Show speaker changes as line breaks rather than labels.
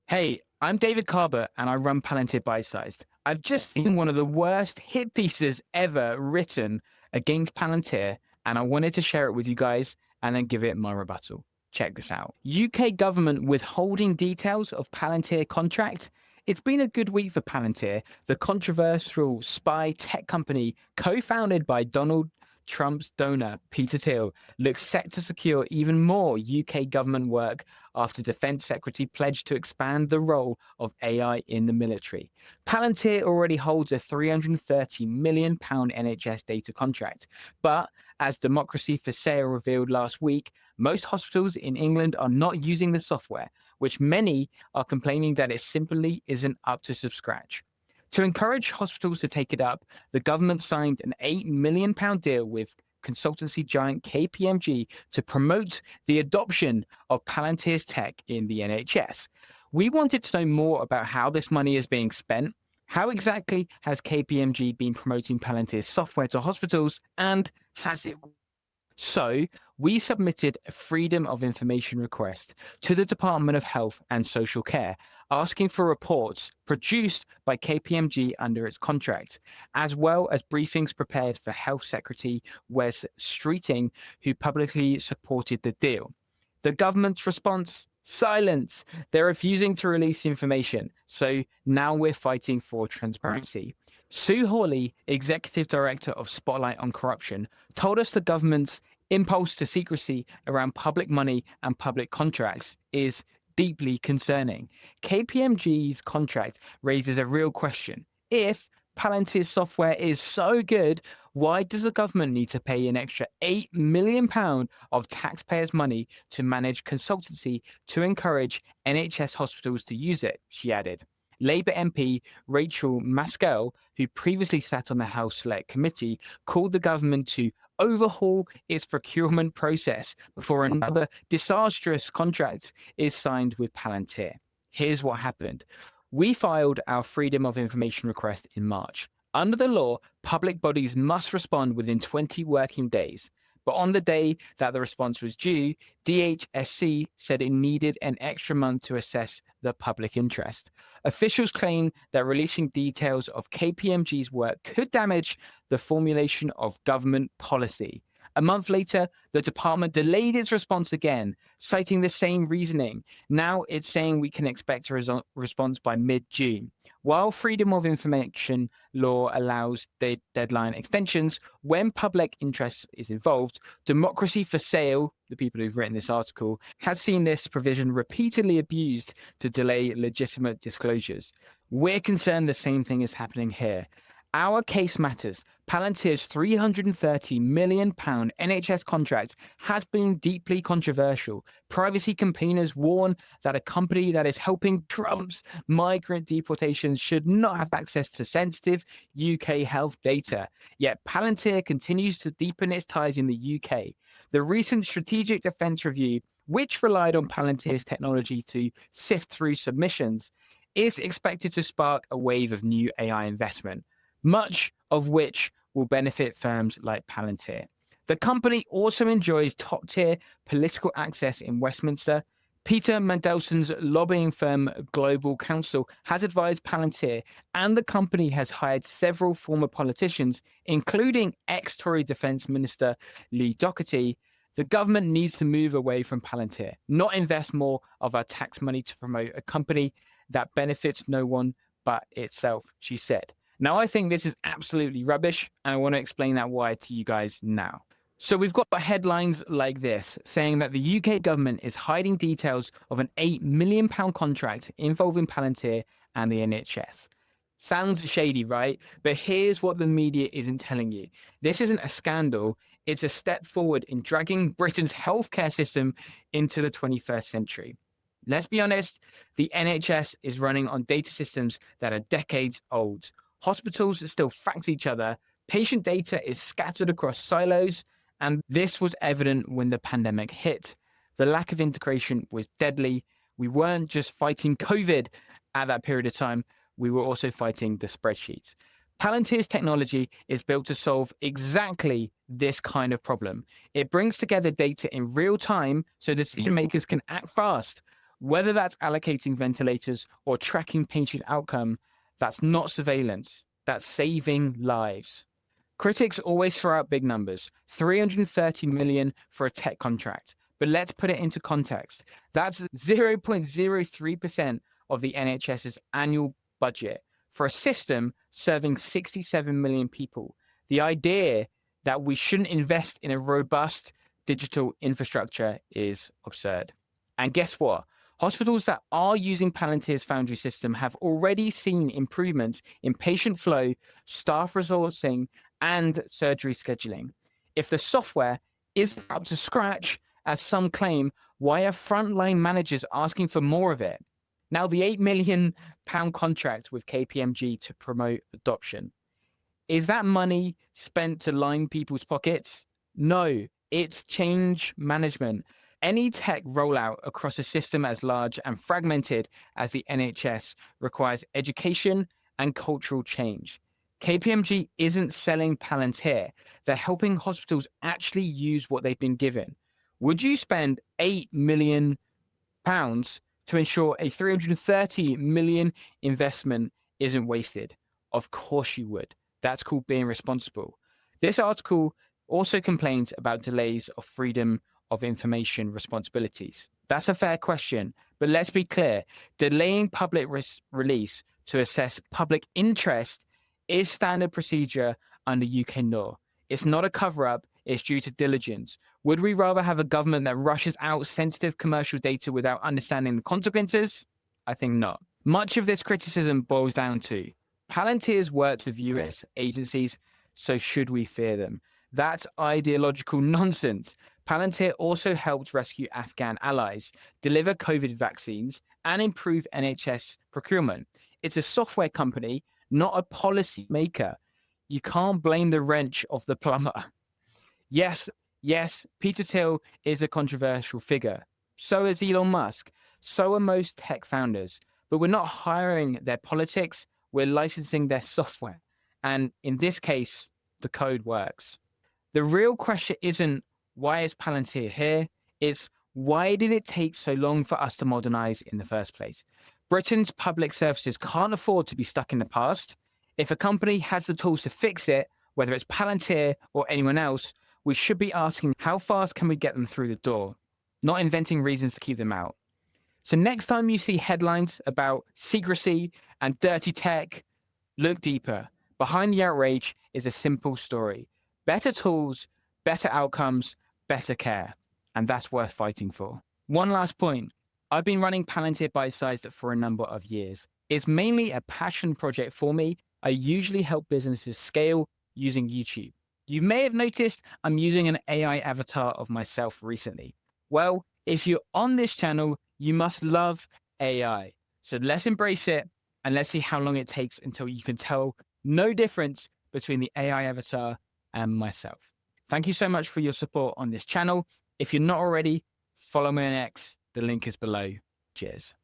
Hey, I'm David Carber and I run Palantir Bite-Sized. I've just seen one of the worst hit pieces ever written against Palantir, and I wanted to share it with you guys and then give it my rebuttal. Check this out. UK government withholding details of Palantir contract. It's been a good week for Palantir, the controversial spy tech company co-founded by Donald Trump's donor, Peter Thiel, looks set to secure even more UK government work after Defence Secretary pledged to expand the role of AI in the military. Palantir already holds a £330 million NHS data contract, but as Democracy for Sale revealed last week, most hospitals in England are not using the software, which many are complaining that it simply isn't up to scratch. To encourage hospitals to take it up, the government signed an £8 million deal with consultancy giant KPMG to promote the adoption of Palantir's tech in the NHS. We wanted to know more about how this money is being spent. How exactly has KPMG been promoting Palantir's software to hospitals, and has it? So, we submitted a Freedom of Information request to the Department of Health and Social Care, asking for reports produced by KPMG under its contract, as well as briefings prepared for Health Secretary Wes Streeting, who publicly supported the deal. The government's response? Silence. They're refusing to release information. So now we're fighting for transparency. Sue Hawley, Executive Director of Spotlight on Corruption, told us the government's impulse to secrecy around public money and public contracts is deeply concerning. KPMG's contract raises a real question. If Palantir's software is so good, why does the government need to pay an extra £8 million of taxpayers' money to manage consultancy to encourage NHS hospitals to use it? She added. Labour MP Rachel Maskell, who previously sat on the House Select Committee, called the government to overhaul its procurement process before another disastrous contract is signed with Palantir. Here's what happened. We filed our Freedom of Information request in March. Under the law, public bodies must respond within 20 working days. But on the day that the response was due, DHSC said it needed an extra month to assess the public interest. Officials claim that releasing details of KPMG's work could damage the formulation of government policy. A month later, the department delayed its response again, citing the same reasoning. Now it's saying we can expect a response by mid-June. While Freedom of Information law allows deadline extensions, when public interest is involved, Democracy for Sale, the people who've written this article, has seen this provision repeatedly abused to delay legitimate disclosures. We're concerned the same thing is happening here. Our case matters. Palantir's £330 million NHS contract has been deeply controversial. Privacy campaigners warn that a company that is helping Trump's migrant deportations should not have access to sensitive UK health data. Yet Palantir continues to deepen its ties in the UK. The recent Strategic Defence Review, which relied on Palantir's technology to sift through submissions, is expected to spark a wave of new AI investment, much of which will benefit firms like Palantir. The company also enjoys top-tier political access in Westminster. Peter Mandelson's lobbying firm Global Counsel has advised Palantir, and the company has hired several former politicians, including ex-Tory Defence Minister Lee Doherty. The government needs to move away from Palantir, not invest more of our tax money to promote a company that benefits no one but itself, she said. Now, I think this is absolutely rubbish, and I want to explain that why to you guys now. So we've got headlines like this, saying that the UK government is hiding details of an £8 million contract involving Palantir and the NHS. Sounds shady, right? But here's what the media isn't telling you. This isn't a scandal. It's a step forward in dragging Britain's healthcare system into the 21st century. Let's be honest, the NHS is running on data systems that are decades old. Hospitals still fax each other, patient data is scattered across silos, and this was evident when the pandemic hit. The lack of integration was deadly. We weren't just fighting COVID at that period of time, we were also fighting the spreadsheets. Palantir's technology is built to solve exactly this kind of problem. It brings together data in real time so decision makers can act fast. Whether that's allocating ventilators or tracking patient outcome, that's not surveillance, that's saving lives. Critics always throw out big numbers, 330 million for a tech contract. But let's put it into context. That's 0.03% of the NHS's annual budget for a system serving 67 million people. The idea that we shouldn't invest in a robust digital infrastructure is absurd. And guess what? Hospitals that are using Palantir's Foundry system have already seen improvements in patient flow, staff resourcing, and surgery scheduling. If the software isn't up to scratch, as some claim, why are frontline managers asking for more of it? Now, the £8 million contract with KPMG to promote adoption. Is that money spent to line people's pockets? No, it's change management. Any tech rollout across a system as large and fragmented as the NHS requires education and cultural change. KPMG isn't selling Palantir. They're helping hospitals actually use what they've been given. Would you spend £8 million to ensure a 330 million investment isn't wasted? Of course you would. That's called being responsible. This article also complains about delays of freedom of information responsibilities. That's a fair question, but let's be clear. Delaying public release to assess public interest is standard procedure under UK law. It's not a cover-up, it's due to diligence. Would we rather have a government that rushes out sensitive commercial data without understanding the consequences? I think not. Much of this criticism boils down to Palantir's worked with US agencies, so should we fear them? That's ideological nonsense. Palantir also helped rescue Afghan allies, deliver COVID vaccines, and improve NHS procurement. It's a software company, not a policy maker. You can't blame the wrench of the plumber. Yes, Peter Thiel is a controversial figure. So is Elon Musk. So are most tech founders. But we're not hiring their politics, we're licensing their software. And in this case, the code works. The real question isn't why is Palantir here? It's why did it take so long for us to modernize in the first place? Britain's public services can't afford to be stuck in the past. If a company has the tools to fix it, whether it's Palantir or anyone else, we should be asking how fast can we get them through the door, not inventing reasons to keep them out. So next time you see headlines about secrecy and dirty tech, look deeper. Behind the outrage is a simple story. Better tools, better outcomes, better care. And that's worth fighting for. One last point. I've been running Palantir Bite-Sized for a number of years. It's mainly a passion project for me. I usually help businesses scale using YouTube. You may have noticed I'm using an AI avatar of myself recently. Well, if you're on this channel, you must love AI. So let's embrace it and let's see how long it takes until you can tell no difference between the AI avatar and myself. Thank you so much for your support on this channel. If you're not already, follow me on X. The link is below. Cheers.